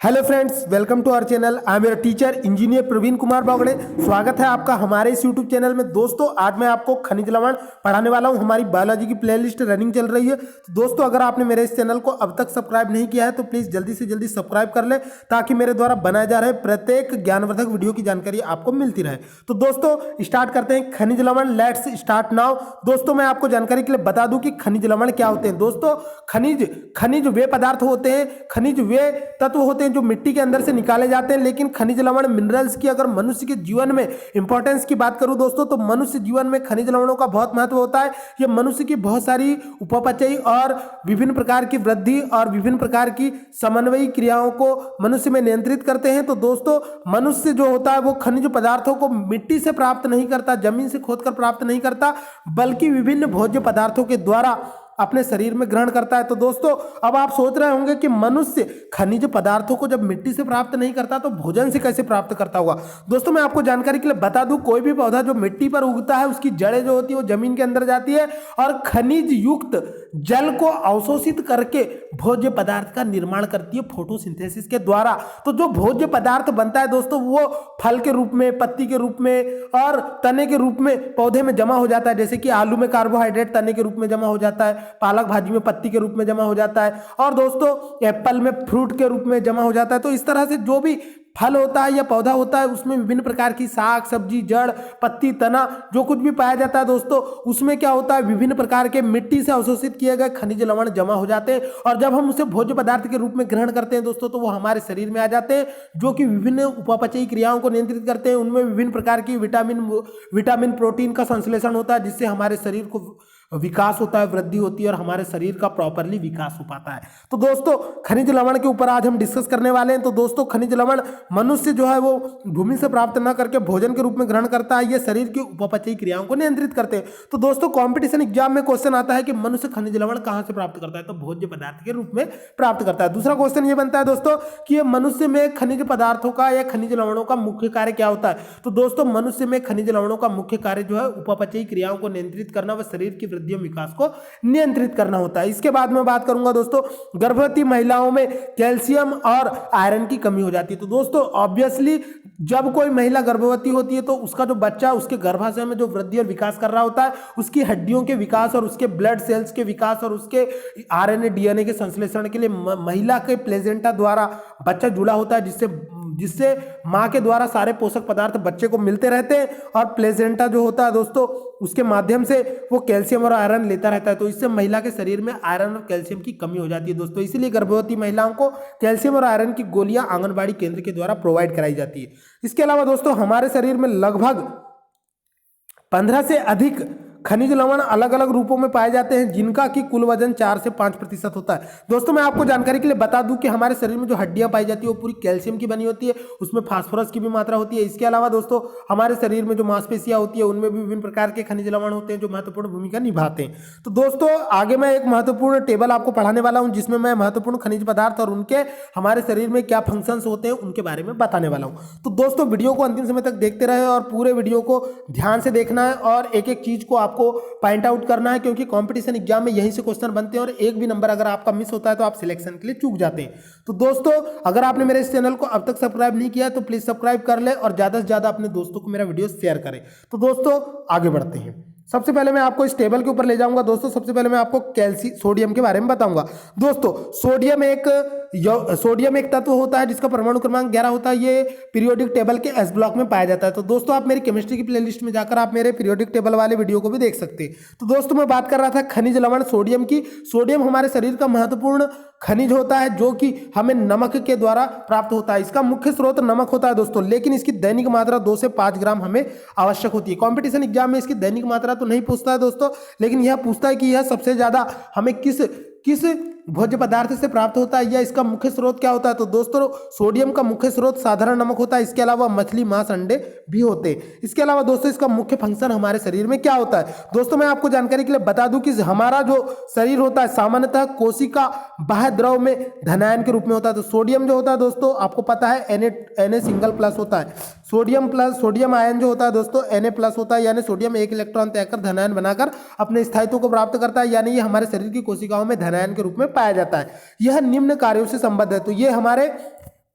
Hello friends, welcome to our channel. I am your teacher engineer Praveen Kumar Bawade. स्वागत है आपका हमारे इस यूट्यूब चैनल में। दोस्तों, आज मैं आपको खनिज लवण पढ़ाने वाला हूं। हमारी बायोलॉजी की प्लेलिस्ट रनिंग चल रही है। तो दोस्तों, अगर आपने मेरे इस चैनल को अब तक सब्सक्राइब नहीं किया है तो प्लीज़ जल्दी से जल्दी सब्सक्राइब कर ले, ताकि मेरे द्वारा बनाए जा रहे प्रत्येक ज्ञानवर्धक वीडियो की जानकारी आपको मिलती रहे। तो दोस्तों, स्टार्ट करते हैं खनिज लवण। Let's start now. दोस्तों, मैं आपको जानकारी के लिए बता दूं कि खनिज लवण क्या होते हैं। दोस्तों, खनिज वे पदार्थ होते हैं, खनिज वे तत्व होते हैं जो मिट्टी के अंदर से निकाले जाते हैं। लेकिन खनिज लवण मिनरल्स की अगर मनुष्य के जीवन में इंपॉर्टेंस की बात करूं दोस्तों, तो मनुष्य जीवन में खनिज लवणों का बहुत महत्व होता है। ये मनुष्य की बहुत सारी उपापचयी और विभिन्न प्रकार की वृद्धि और विभिन्न प्रकार की समन्वयी क्रियाओं को मनुष्य में नियंत्रित करते हैं। तो दोस्तों, मनुष्य जो होता है वो खनिज पदार्थों को मिट्टी से प्राप्त नहीं करता, जमीन से खोदकर प्राप्त नहीं करता, बल्कि विभिन्न भोज्य पदार्थों के द्वारा अपने शरीर में ग्रहण करता है। तो दोस्तों, अब आप सोच रहे होंगे कि मनुष्य खनिज पदार्थों को जब मिट्टी से प्राप्त नहीं करता तो भोजन से कैसे प्राप्त करता होगा। दोस्तों, मैं आपको जानकारी के लिए बता दूं, कोई भी पौधा जो मिट्टी पर उगता है उसकी जड़ें जो होती है वो जमीन के अंदर जाती है और खनिज युक्त जल को अवशोषित करके भोज्य पदार्थ का निर्माण करती है फोटोसिंथेसिस के द्वारा। तो जो भोज्य पदार्थ बनता है दोस्तों, वो फल के रूप में, पत्ती के रूप में और तने के रूप में पौधे में जमा हो जाता है। जैसे कि आलू में कार्बोहाइड्रेट तने के रूप में जमा हो जाता है, पालक भाजी में पत्ती के रूप में जमा हो जाता है, और दोस्तों एप्पल में फ्रूट के रूप में जमा हो जाता है। तो इस तरह से जो भी फल होता है या पौधा होता है उसमें विभिन्न प्रकार की साग सब्जी, जड़, पत्ती, तना, जो कुछ भी पाया जाता है दोस्तों, उसमें क्या होता है, विभिन्न प्रकार के मिट्टी से अवशोषित किए गए खनिज लवण जमा हो जाते हैं। और जब हम उसे भोज्य पदार्थ के रूप में ग्रहण करते हैं दोस्तों, तो वो हमारे शरीर में आ जाते हैं, जो कि विभिन्न उपापचयी क्रियाओं को नियंत्रित करते हैं। उनमें विभिन्न प्रकार की विटामिन प्रोटीन का संश्लेषण होता है, जिससे हमारे शरीर को विकास होता है, वृद्धि होती है और हमारे शरीर का प्रॉपरली विकास हो पाता है। तो दोस्तों, खनिज लवण के ऊपर आज हम डिस्कस करने वाले हैं। तो दोस्तों, खनिज लवण मनुष्य जो है वो भूमि से प्राप्त न करके भोजन के रूप में ग्रहण करता है। ये शरीर की उपापचयी क्रियाओं को नियंत्रित करते हैं। तो दोस्तों, कॉम्पिटिशन एग्जाम में क्वेश्चन आता है कि मनुष्य खनिज लवण कहां से प्राप्त करता है, तो भोज्य पदार्थ के रूप में प्राप्त करता है। दूसरा क्वेश्चन ये बनता है दोस्तों कि ये मनुष्य में खनिज पदार्थों का या खनिज लवणों का मुख्य कार्य क्या होता है। तो दोस्तों, मनुष्य में खनिज लवणों का मुख्य कार्य जो है उपापचयी क्रियाओं को नियंत्रित करना व शरीर की वृद्धि और विकास को नियंत्रित करना होता है। इसके बाद में बात करूंगा दोस्तों, गर्भवती महिलाओं में कैल्शियम और आयरन की कमी हो जाती है। तो दोस्तों, ऑब्वियसली जब कोई महिला गर्भवती होती है तो उसका जो बच्चा उसके गर्भाशय में जो वृद्धि और विकास कर रहा होता है, उसकी हड्डियों के विकास और उसके ब्लड सेल्स के विकास और उसके आरएनए डीएनए के संश्लेषण के लिए महिला के प्लेजेंटा द्वारा बच्चा जुड़ा होता है, जिससे मां के द्वारा सारे पोषक पदार्थ बच्चे को मिलते रहते हैं। और प्लेजेंटा जो होता है दोस्तों, उसके माध्यम से वो कैल्शियम और आयरन लेता रहता है। तो इससे महिला के शरीर में आयरन और कैल्शियम की कमी हो जाती है दोस्तों। इसीलिए गर्भवती महिलाओं को कैल्शियम और आयरन की गोलियां आंगनबाड़ी केंद्र के द्वारा प्रोवाइड कराई जाती है। इसके अलावा दोस्तों, हमारे शरीर में लगभग 15 से अधिक खनिज लवण अलग अलग रूपों में पाए जाते हैं, जिनका कि कुल वजन 4 से 5% होता है। दोस्तों, मैं आपको जानकारी के लिए बता दूं कि हमारे शरीर में जो हड्डियां पाई जाती है वो पूरी कैल्शियम की बनी होती है, उसमें फास्फोरस की भी मात्रा होती है। इसके अलावा दोस्तों, हमारे शरीर में जो मांसपेशियां होती है उनमें भी विभिन्न प्रकार के खनिज लवण होते हैं जो महत्वपूर्ण भूमिका निभाते हैं। तो दोस्तों, आगे मैं एक महत्वपूर्ण टेबल आपको पढ़ाने वाला हूं, जिसमें मैं महत्वपूर्ण खनिज पदार्थ और उनके हमारे शरीर में क्या फंक्शंस होते हैं उनके बारे में बताने वाला हूं। तो दोस्तों, वीडियो को अंतिम समय तक देखते रहे और पूरे वीडियो को ध्यान से देखना है और एक एक चीज को आपको पॉइंट आउट करना है, क्योंकि कंपटीशन एग्जाम में यहीं से क्वेश्चन बनते हैं और एक भी नंबर अगर आपका मिस होता है तो आप सिलेक्शन के लिए चूक जाते हैं। तो दोस्तों, अगर आपने मेरे इस चैनल को अब तक सब्सक्राइब नहीं किया तो प्लीज सब्सक्राइब कर ले और ज्यादा से ज्यादा अपने दोस्तों को मेरा वीडियो शेयर करें। तो दोस्तों, आगे बढ़ते हैं। सबसे पहले मैं आपको इस टेबल के ऊपर ले जाऊंगा दोस्तों। सबसे पहले मैं आपको सोडियम के बारे में बताऊंगा। दोस्तों, सोडियम एक तत्व होता है जिसका परमाणु क्रमांक 11 होता है। ये पीरियोडिक टेबल के एस ब्लॉक में पाया जाता है। तो दोस्तों, आप मेरी केमिस्ट्री की प्लेलिस्ट में जाकर आप मेरे पीरियोडिक टेबल वाले वीडियो को भी देख सकते हैं। तो दोस्तों, मैं बात कर रहा था खनिज लवण सोडियम की। सोडियम हमारे शरीर का महत्वपूर्ण खनिज होता है, जो कि हमें नमक के द्वारा प्राप्त होता है। इसका मुख्य स्रोत नमक होता है दोस्तों, लेकिन इसकी दैनिक मात्रा 2 से 5 ग्राम हमें आवश्यक होती है। कॉम्पिटिशन एग्जाम में इसकी दैनिक मात्रा तो नहीं पूछता है दोस्तों, लेकिन यह पूछता है कि यह सबसे ज्यादा हमें किस भोज्य पदार्थ से प्राप्त होता है या इसका मुख्य स्रोत क्या होता है। तो दोस्तों, सोडियम का मुख्य स्रोत साधारण नमक होता है। इसके अलावा मछली, मांस, अंडे भी होते हैं। इसके अलावा दोस्तों, इसका मुख्य फंक्शन हमारे शरीर में क्या होता है। दोस्तों, मैं आपको जानकारी के लिए बता दूं कि हमारा जो शरीर होता है सामान्यतः कोशिका बाह्य द्रव में धनायन के रूप में होता है। तो सोडियम जो होता है दोस्तों, आपको पता है Na सिंगल प्लस होता है। सोडियम आयन जो होता है दोस्तों Na+ होता है, यानी सोडियम एक इलेक्ट्रॉन त्याग कर धनायन बनाकर अपने स्थायित्व को प्राप्त करता है, यानी ये हमारे शरीर की कोशिकाओं में धनायन के रूप में पाया जाता है। यह निम्न कार्यों से संबद्ध है। तो ये हमारे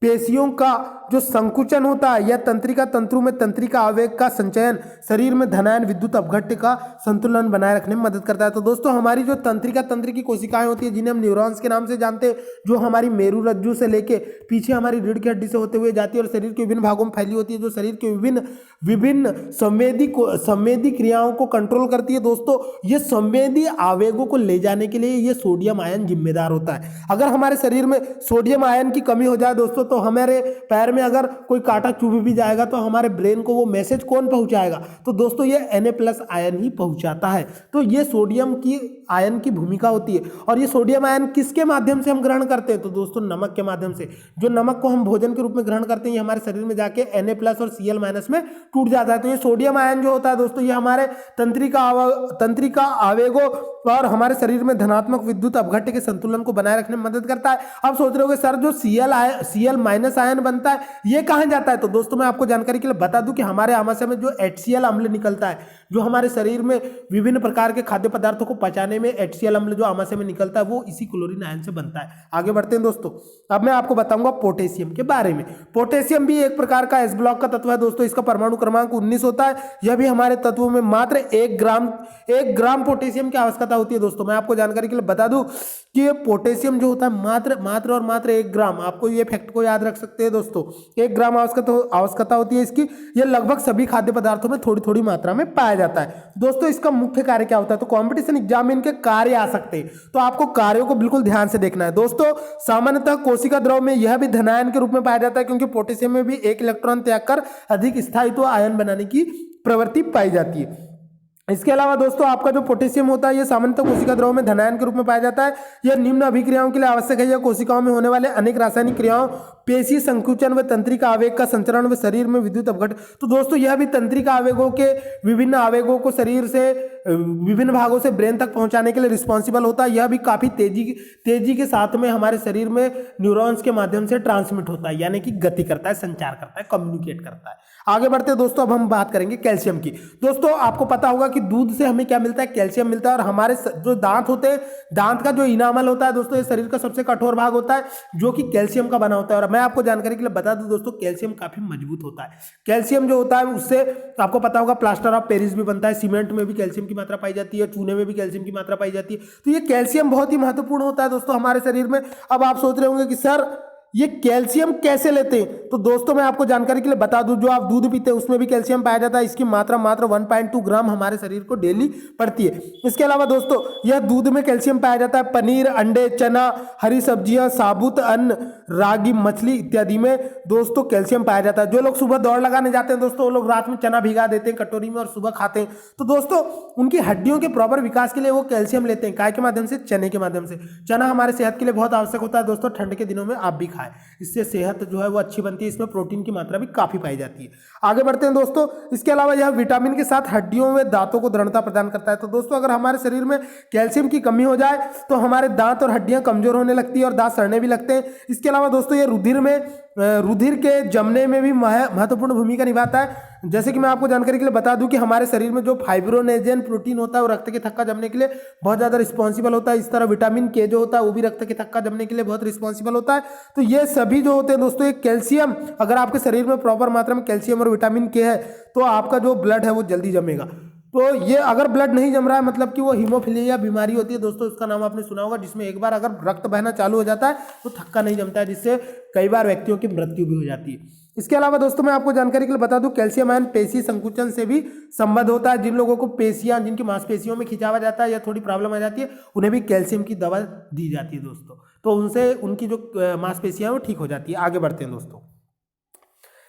पेशियों का जो संकुचन होता है या तंत्रिका तंतु में तंत्रिका आवेग का संचयन, शरीर में धनायन विद्युत अपघट्य का संतुलन बनाए रखने में मदद करता है। तो दोस्तों हमारी जो तंत्रिका तंत्र की कोशिकाएं होती है, जिन्हें हम न्यूरॉन्स के नाम से जानते हैं, जो हमारी मेरू रज्जु से लेके पीछे हमारी रीढ़ की हड्डी से होते हुए जाती है और शरीर के विभिन्न भागों में फैली होती है, जो शरीर के विभिन्न संवेदी क्रियाओं को कंट्रोल करती है। दोस्तों ये संवेदी आवेगों को ले जाने के लिए ये सोडियम आयन जिम्मेदार होता है। अगर हमारे शरीर में सोडियम आयन की कमी हो जाए दोस्तों, तो हमारे पैर में अगर कोई कांटा चुभ भी जाएगा तो हमारे ब्रेन को वो मैसेज कौन पहुंचाएगा? तो दोस्तों ये Na+ आयन ही पहुंचाता है। तो ये सोडियम की आयन की भूमिका होती है। और ये सोडियम आयन किसके माध्यम से हम ग्रहण करते हैं? तो दोस्तों नमक के माध्यम से। जो नमक को हम भोजन के रूप में ग्रहण करते हैं, ये हमारे शरीर में जाके Na+ और Cl- में टूट जाता है। तो ये सोडियम आयन जो होता है दोस्तों, ये हमारे तंत्रिका आवेगों और हमारे शरीर में धनात्मक विद्युत अपघट्य के संतुलन को बनाए रखने में मदद करता है। अब सोच रहे होंगे सर जो Cl- आयन बनता है ये कहां जाता है? तो दोस्तों मैं आपको जानकारी के लिए बता दूं कि हमारे आमाशय में जो HCl अम्ल निकलता है, जो हमारे शरीर में विभिन्न प्रकार के खाद्य पदार्थों को पचाने में HCl अम्ल जो आमाशय में निकलता है, वो इसी क्लोरीन आयन से बनता है। आगे बढ़ते हैं दोस्तों। अब मैं आपको बताऊंगा पोटेशियम के बारे में। पोटेशियम भी एक प्रकार का S ब्लॉक का तत्व है दोस्तों। इसका परमाणु क्रमांक 19 होता है। यह भी हमारे तत्वों में मात्र 1 ग्राम पोटेशियम की आवश्यकता होती है। दोस्तों मैं आपको जानकारी के लिए बता दूं कि ये पोटेशियम जो होता है मात्र 1 ग्राम, आपको ये फैक्ट को याद रख सकते हैं दोस्तों। 1 ग्राम आवश्यकता होती है इसकी। ये लगभग सभी खाद्य पदार्थों में थोड़ी थोड़ी मात्रा में पाया जाता है। दोस्तों इसका मुख्य कार्य क्या होता है? तो कॉम्पिटिशन एग्जाम में इनके कार्य आ सकते हैं, तो आपको कार्यों को बिल्कुल ध्यान से देखना है। दोस्तों सामान्यतः कोशिका द्रव में यह भी धनायन के रूप में पाया जाता है, क्योंकि पोटेशियम में भी 1 इलेक्ट्रॉन त्याग कर अधिक स्थायित्व आयन बनाने की प्रवृत्ति पाई जाती है। इसके अलावा दोस्तों आपका जो पोटेशियम होता है, ये सामान्यतः कोशिका द्रव में धनायन के रूप में पाया जाता है। यह निम्न अभिक्रियाओं के लिए आवश्यक है। यह कोशिकाओं में होने वाले अनेक रासायनिक क्रियाओं, पेशी संकुचन व तंत्रिका आवेग का संचरण व शरीर में विद्युत अपघट्य। तो दोस्तों यह भी तंत्रिका आवेगों के विभिन्न आवेगों को शरीर से विभिन्न भागों से ब्रेन तक पहुंचाने के लिए रिस्पॉन्सिबल होता है। यह भी काफी तेजी के साथ में हमारे शरीर में न्यूरॉन्स के माध्यम से ट्रांसमिट होता है, यानी कि गति करता है, संचार करता है, कम्युनिकेट करता है। आगे बढ़ते हैं दोस्तों। अब हम बात करेंगे कैल्शियम की। दोस्तों आपको पता होगा कि दूध से हमें क्या मिलता है? कैल्शियम मिलता है। और हमारे जो दांत होते हैं, दांत का जो इनामल होता है दोस्तों, ये शरीर का सबसे कठोर भाग होता है, जो कि कैल्शियम का बना होता है। और मैं आपको जानकारी के लिए बता दूं दोस्तों, कैल्शियम काफी मजबूत होता है। कैल्शियम जो होता है उससे आपको पता होगा प्लास्टर ऑफ पेरिस भी बनता है। सीमेंट में भी कैल्शियम की मात्रा पाई जाती है, चूने में भी कैल्शियम की मात्रा पाई जाती है। तो ये कैल्शियम बहुत ही महत्वपूर्ण होता है दोस्तों हमारे शरीर में। अब आप सोच रहे होंगे कि सर ये कैल्शियम कैसे लेते हैं? तो दोस्तों मैं आपको जानकारी के लिए बता दूं, जो आप दूध पीते हैं उसमें भी कैल्शियम पाया जाता है। इसकी मात्रा मात्र 1.2 ग्राम हमारे शरीर को डेली पड़ती है। इसके अलावा दोस्तों यह दूध में कैल्शियम पाया जाता है। पनीर, अंडे, चना, हरी सब्जियां, साबुत अन्न, रागी, मछली इत्यादि में दोस्तों कैल्शियम पाया जाता है। जो लोग सुबह दौड़ लगाने जाते हैं दोस्तों, वो लोग रात में चना भिगा देते हैं कटोरी में और सुबह खाते हैं। तो दोस्तों उनकी हड्डियों के प्रॉपर विकास के लिए वो कैल्शियम लेते हैं। काय के माध्यम से? चने के माध्यम से। चना हमारे सेहत के लिए बहुत आवश्यक होता है दोस्तों। ठंड के दिनों में आप भी खाएं, इससे सेहत जो है वो अच्छी बनती है। इसमें प्रोटीन की मात्रा भी काफी पाई जाती है। आगे बढ़ते हैं दोस्तों। इसके अलावा यह विटामिन के साथ हड्डियों में दांतों को दृढ़ता प्रदान करता है। तो दोस्तों अगर हमारे शरीर में कैल्शियम की कमी हो जाए तो हमारे दांत और हड्डियां कमजोर होने लगती है और दांत सड़ने भी लगते हैं। इसके अलावा दोस्तों ये रुधिर के जमने में भी महत्वपूर्ण भूमिका निभाता है। जैसे कि मैं आपको जानकारी के लिए बता दूं कि हमारे शरीर में जो फाइब्रोनेजेन प्रोटीन होता है वो रक्त के थक्का जमने के लिए बहुत ज्यादा रिस्पॉन्सिबल होता है। इस तरह विटामिन के जो होता है वो भी रक्त के थक्का जमने के लिए बहुत रिस्पॉन्सिबल होता है। तो ये सभी जो होते हैं दोस्तों, ये कैल्शियम, अगर आपके शरीर में प्रॉपर मात्रा में कैल्शियम और विटामिन के है तो आपका जो ब्लड है वो जल्दी जमेगा। तो ये अगर ब्लड नहीं जम रहा है मतलब कि वो हीमोफीलिया बीमारी होती है दोस्तों, इसका नाम आपने सुना होगा, जिसमें एक बार अगर रक्त बहना चालू हो जाता है तो थक्का नहीं जमता है, जिससे कई बार व्यक्तियों की मृत्यु भी हो जाती है। इसके अलावा दोस्तों मैं आपको जानकारी के लिए बता दूं, कैल्शियम आयन पेशी संकुचन से भी संबद्ध होता है। जिन लोगों को पेशियां, जिनकी मांसपेशियों में खिंचावा जाता है या थोड़ी प्रॉब्लम आ जाती है, उन्हें भी कैल्शियम की दवा दी जाती है दोस्तों। तो उनसे उनकी जो मांसपेशियां वो ठीक हो जाती है। आगे बढ़ते हैं दोस्तों।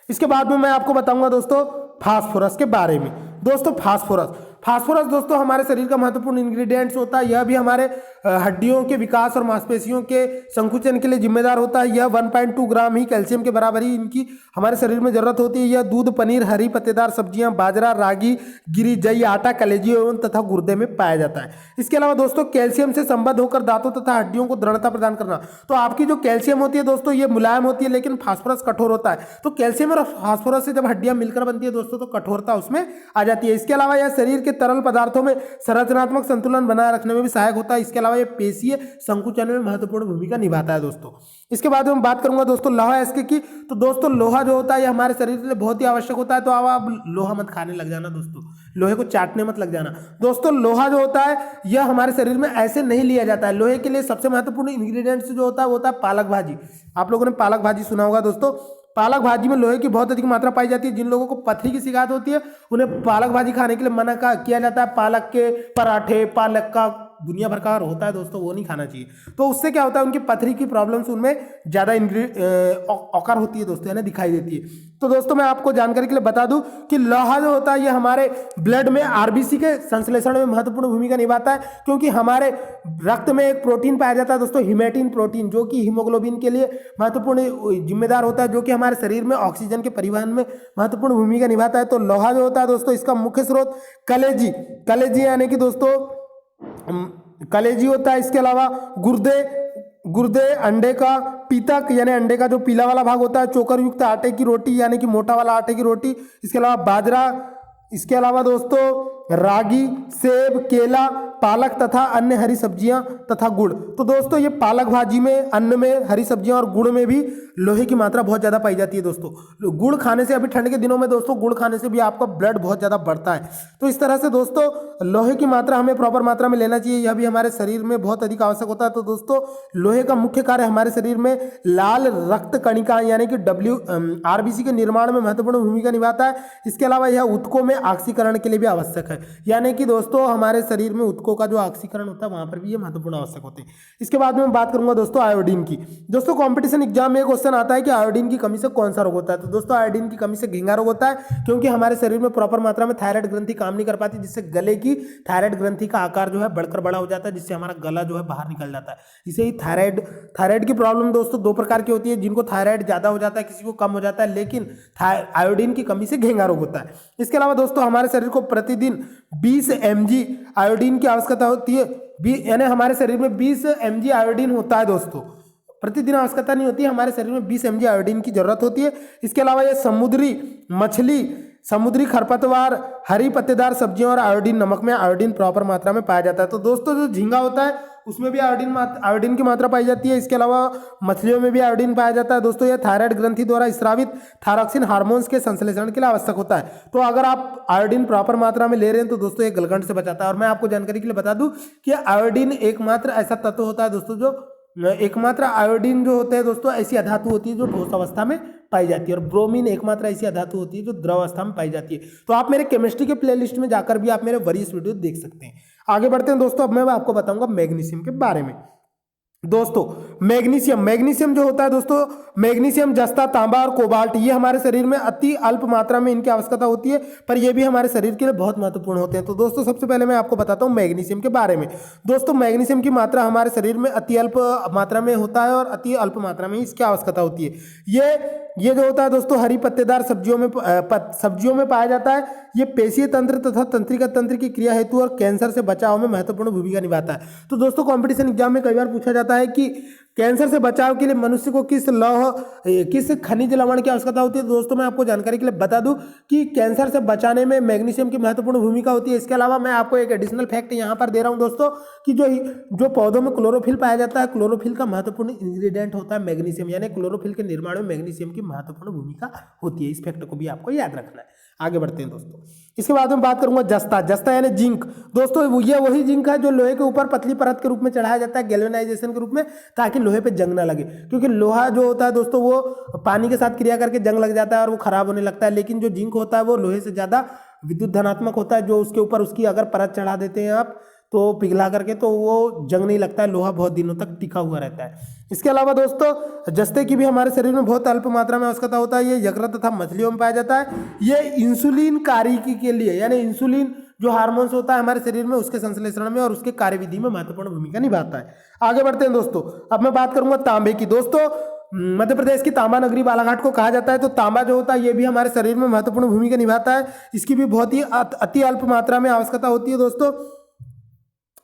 इसके बाद में मैं आपको बताऊंगा दोस्तों फास्फोरस के बारे में। दोस्तों फास्फोरस दोस्तों हमारे शरीर का महत्वपूर्ण इंग्रेडिएंट्स होता है। यह भी हमारे हड्डियों के विकास और मांसपेशियों के संकुचन के लिए जिम्मेदार होता है। यह 1.2 ग्राम ही कैल्शियम के बराबर ही इनकी हमारे शरीर में जरूरत होती है। यह दूध, पनीर, हरी पत्तेदार सब्जियां, बाजरा, रागी, गिरी, जई, आटा, कलेजी एवं तथा गुर्दे में पाया जाता है। इसके अलावा दोस्तों कैल्शियम से संबद्ध होकर दांतों तथा हड्डियों को दृढ़ता प्रदान करना। तो आपकी जो कैल्शियम होती है दोस्तों ये मुलायम होती है, लेकिन फास्फोरस कठोर होता है। तो कैल्शियम और फास्फोरस से जब हड्डियां मिलकर बनती है दोस्तों तो कठोरता उसमें आ जाती है। इसके अलावा यह शरीर के तरल पदार्थों में संरचनात्मक संतुलन बनाए रखने में भी सहायक होता है। इसके अलावा अलावा ये पेशीय संकुचन में महत्वपूर्ण भूमिका निभाता है दोस्तों। इसके बाद में बात करूंगा दोस्तों लोहा एसके की। तो दोस्तों लोहा जो होता है ये हमारे शरीर के लिए बहुत ही आवश्यक होता है। तो अब आप लोहा मत खाने लग जाना दोस्तों, लोहे को चाटने मत लग जाना दोस्तों। लोहा जो होता है यह हमारे शरीर में ऐसे नहीं लिया जाता है। लोहे के लिए सबसे महत्वपूर्ण इंग्रेडिएंट्स जो होता है वो होता है पालक भाजी। आप लोगों ने पालक भाजी सुना होगा दोस्तों। पालक भाजी में लोहे की बहुत अधिक मात्रा पाई जाती है। जिन लोगों को पथरी की शिकायत होती है उन्हें पालक भाजी खाने के लिए मना किया जाता है। पालक के पराठे, पालक का दुनिया भर का होता है दोस्तों, वो नहीं खाना चाहिए। तो उससे क्या होता है, उनकी पथरी की प्रॉब्लम्स उनमें ज़्यादा ऑकर होती है दोस्तों, यानी दिखाई देती है। तो दोस्तों मैं आपको जानकारी के लिए बता दूं कि लोहा जो होता है ये हमारे ब्लड में आरबीसी के संश्लेषण में महत्वपूर्ण भूमिका निभाता है, क्योंकि हमारे रक्त में एक प्रोटीन पाया जाता है दोस्तों, हिमेटिन प्रोटीन, जो कि हीमोग्लोबिन के लिए महत्वपूर्ण जिम्मेदार होता है, जो कि हमारे शरीर में ऑक्सीजन के परिवहन में महत्वपूर्ण भूमिका निभाता है। तो लोहा जो होता है दोस्तों इसका मुख्य स्रोत कलेजी यानी कि दोस्तों कलेजी होता है। इसके अलावा गुर्दे, अंडे का पीतक यानी अंडे का जो पीला वाला भाग होता है, चोकर युक्त आटे की रोटी यानी कि मोटा वाला आटे की रोटी, इसके अलावा बाजरा, इसके अलावा दोस्तों रागी, सेब, केला, पालक तथा अन्य हरी सब्जियां तथा गुड़। तो दोस्तों ये पालक भाजी में, अन्न में, हरी सब्जियां और गुड़ में भी लोहे की मात्रा बहुत ज़्यादा पाई जाती है दोस्तों। गुड़ खाने से, अभी ठंड के दिनों में दोस्तों गुड़ खाने से भी आपका ब्लड बहुत ज़्यादा बढ़ता है। तो इस तरह से दोस्तों लोहे की मात्रा हमें प्रॉपर मात्रा में लेना चाहिए, यह भी हमारे शरीर में बहुत अधिक आवश्यक होता है। तो दोस्तों लोहे का मुख्य कार्य हमारे शरीर में लाल रक्त कणिका यानी कि आरबीसी के निर्माण में महत्वपूर्ण भूमिका निभाता है। इसके अलावा यह ऊतकों में ऑक्सीकरण के लिए भी आवश्यक है, यानी कि दोस्तों हमारे शरीर में ऊतकों का जो ऑक्सीकरण होता है वहां पर भी ये महत्वपूर्ण आवश्यक होते हैं। इसके बाद में मैं बात करूंगा दोस्तों आयोडीन की। दोस्तों कॉम्पिटिशन एग्जाम में क्वेश्चन आता है कि आयोडीन की कमी से कौन सा रोग होता है। तो दोस्तों आयोडीन की कमी से घेंगा रोग होता है, क्योंकि हमारे शरीर में प्रॉपर मात्रा में थायराइड ग्रंथि काम नहीं कर पाती, जिससे गले की थायराइड ग्रंथि का आकार जो है बढ़कर बड़ा हो जाता है, जिससे हमारा गला जो है बाहर निकल जाता है। इसे ही थायराइड की प्रॉब्लम दोस्तों दो प्रकार की होती है, जिनको थायराइड ज्यादा हो जाता है, किसी को कम हो जाता है, लेकिन आयोडीन की कमी से घेंगा रोग होता है। इसके अलावा दोस्तों हमारे शरीर को प्रतिदिन 20 mg आयोडीन की आवश्यकता होती है, यानी हमारे शरीर में 20 mg आयोडीन होता है दोस्तों। प्रतिदिन आवश्यकता नहीं होती है, हमारे शरीर में 20 mg आयोडीन की जरूरत होती है। इसके अलावा ये समुद्री मछली, समुद्री खरपतवार, हरी पत्तेदार सब्जियों और आयोडीन नमक में आयोडीन प्रॉपर मात्रा में पाया जाता है। तो दोस्तों जो झींगा होता है उसमें भी आयोडीन की मात्रा पाई जाती है। इसके अलावा मछलियों में भी आयोडीन पाया जाता है दोस्तों। यह थायराइड ग्रंथि द्वारा स्रावित थायरॉक्सिन हार्मोन्स के संश्लेषण के लिए आवश्यक होता है। तो अगर आप आयोडीन प्रॉपर मात्रा में ले रहे हैं तो दोस्तों ये गलगंड से बचाता है। और मैं आपको जानकारी के लिए बता दूं कि आयोडीन एकमात्र ऐसा तत्व होता है दोस्तों, जो एकमात्र आयोडीन जो होते हैं दोस्तों ऐसी अधातु होती है जो ठोस अवस्था में पाई जाती है, और ब्रोमीन एकमात्र ऐसी अधातु होती है जो द्रव अवस्था में पाई जाती है। तो आप मेरे केमिस्ट्री के प्लेलिस्ट में जाकर भी आप मेरे वरीयस वीडियो देख सकते हैं। आगे बढ़ते हैं दोस्तों, अब मैं आपको बताऊंगा मैग्नीशियम के बारे में। दोस्तों मैग्नीशियम जो होता है दोस्तों, मैग्नीशियम, जस्ता, तांबा और कोबाल्ट, ये हमारे शरीर में अति अल्प मात्रा में इनकी आवश्यकता होती है, पर ये भी हमारे शरीर के लिए बहुत महत्वपूर्ण होते हैं। तो दोस्तों सबसे पहले मैं आपको बताता हूँ मैग्नीशियम के बारे में। दोस्तों मैग्नीशियम की मात्रा हमारे शरीर में अति अल्प मात्रा में होता है और अति अल्प मात्रा में इसकी आवश्यकता होती है। ये जो होता है दोस्तों हरी पत्तेदार सब्जियों में पाया जाता है। ये पेशीय तंत्र तथा तंत्रिका तंत्र की क्रिया हेतु और कैंसर से बचाव में महत्वपूर्ण भूमिका निभाता है। तो दोस्तों कंपटीशन एग्जाम में कई बार पूछा जाता है कि कैंसर से बचाव के लिए मनुष्य को किस खनिज लवण की आवश्यकता होती है। दोस्तों मैं आपको जानकारी के लिए बता दूं कि कैंसर से बचाने में मैग्नीशियम की महत्वपूर्ण भूमिका होती है। इसके अलावा मैं आपको एक एडिशनल फैक्ट यहाँ पर दे रहा हूँ दोस्तों कि जो पौधों में क्लोरोफिल पाया जाता है, क्लोरोफिल का महत्वपूर्ण इंग्रेडिएंट होता है मैग्नीशियम, यानी क्लोरोफिल के निर्माण में मैग्नीशियम की महत्वपूर्ण भूमिका होती है। इस फैक्ट को भी आपको याद रखना है। आगे बढ़ते हैं दोस्तों, इसके बाद में बात करूंगा जस्ता यानी जिंक। दोस्तों ये वही जिंक है जो लोहे के ऊपर पतली परत के रूप में चढ़ाया जाता है गैल्वेनाइजेशन के रूप में, ताकि लोहे पे जंग ना लगे, क्योंकि लोहा जो होता है दोस्तों वो पानी के साथ क्रिया करके जंग लग जाता है और वो खराब होने लगता है, लेकिन जो जिंक होता है वो लोहे से ज्यादा विद्युत धनात्मक होता है। जो उसके ऊपर उसकी अगर परत चढ़ा देते हैं आप तो पिघला करके, तो वो जंग नहीं लगता है, लोहा बहुत दिनों तक टिका हुआ रहता है। इसके अलावा दोस्तों जस्ते की भी हमारे शरीर में बहुत अल्प मात्रा में आवश्यकता होता है। ये यकृत तथा मछलियों में पाया जाता है। ये इंसुलिन कारिकी के लिए, यानी इंसुलिन जो हार्मोन्स होता है हमारे शरीर में, उसके संश्लेषण में और उसके कार्यविधि में महत्वपूर्ण भूमिका निभाता है। आगे बढ़ते हैं दोस्तों, अब मैं बात करूंगा तांबे की। दोस्तों मध्य प्रदेश की तांबा नगरी बालाघाट को कहा जाता है। तो तांबा जो होता है ये भी हमारे शरीर में महत्वपूर्ण भूमिका निभाता है। इसकी भी बहुत ही अति अल्प मात्रा में आवश्यकता होती है दोस्तों।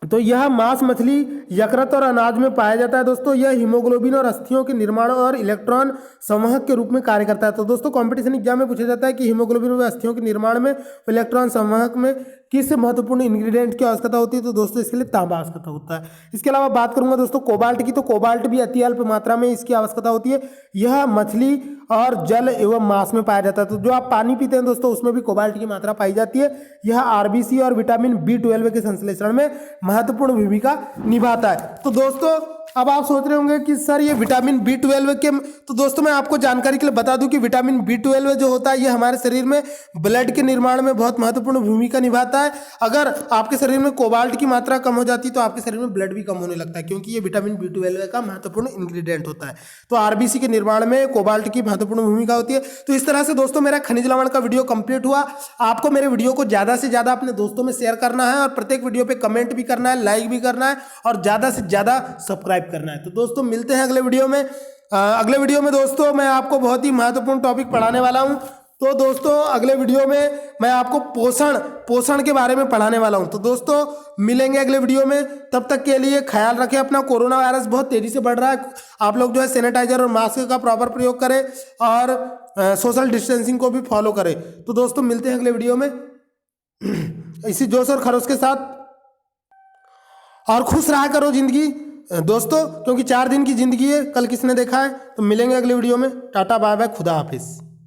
तो यह मांस मछली यकृत और अनाज में पाया जाता है दोस्तों। यह हीमोग्लोबिन और अस्थियों के निर्माण और इलेक्ट्रॉन संवहक के रूप में कार्य करता है। तो दोस्तों कंपटीशन एग्जाम में पूछा जाता है कि हीमोग्लोबिन व अस्थियों के निर्माण में, इलेक्ट्रॉन संवहक में किस महत्वपूर्ण इंग्रेडिएंट की आवश्यकता होती है? तो दोस्तों इसके लिए तांबा आवश्यकता होता है। इसके अलावा बात करूंगा दोस्तों कोबाल्ट की, तो कोबाल्ट भी अति अल्प मात्रा में इसकी आवश्यकता होती है। यह मछली और जल एवं मांस में पाया जाता है। तो जो आप पानी पीते हैं दोस्तों उसमें भी कोबाल्ट की मात्रा पाई जाती है। यह आरबीसी और विटामिन B12 के संश्लेषण में महत्वपूर्ण भूमिका निभाता है। तो दोस्तों अब आप सोच रहे होंगे कि सर ये विटामिन B12 के, तो दोस्तों मैं आपको जानकारी के लिए बता दूं कि विटामिन B12 जो होता है ये हमारे शरीर में ब्लड के निर्माण में बहुत महत्वपूर्ण भूमिका निभाता है। अगर आपके शरीर में कोबाल्ट की मात्रा कम हो जाती है तो आपके शरीर में ब्लड भी कम होने लगता है, क्योंकि ये विटामिन B12 का महत्वपूर्ण इंग्रेडिएंट होता है। तो आरबीसी के निर्माण में कोबाल्ट की महत्वपूर्ण भूमिका होती है। तो इस तरह से दोस्तों मेरा खनिज लवण का वीडियो कंप्लीट हुआ। आपको मेरे वीडियो को ज़्यादा से ज़्यादा अपने दोस्तों में शेयर करना है और प्रत्येक वीडियो पे कमेंट भी करना है, लाइक भी करना है और ज़्यादा से ज़्यादा सब्सक्राइब करना है। तो दोस्तों मिलते हैं अगले वीडियो में। अगले वीडियो में दोस्तों मैं आपको बहुत ही महत्वपूर्ण टॉपिक पढ़ाने वाला हूं। तो दोस्तों अगले वीडियो में मैं आपको पोषण के बारे में पढ़ाने वाला हूं। तो दोस्तों मिलेंगे अगले वीडियो में, तब तक के लिए ख्याल रखें अपना। कोरोना वायरस बहुत तेजी से बढ़ रहा है, आप लोग जो है सैनिटाइजर और मास्क का प्रॉपर प्रयोग करें और सोशल डिस्टेंसिंग को भी फॉलो करें। तो दोस्तों मिलते हैं अगले वीडियो में इसी जोश और खरोश के साथ, और खुश रहा करो जिंदगी दोस्तों, क्योंकि 4 दिन की जिंदगी है, कल किसने देखा है। तो मिलेंगे अगले वीडियो में। टाटा बाय बाय, खुदा हाफिज।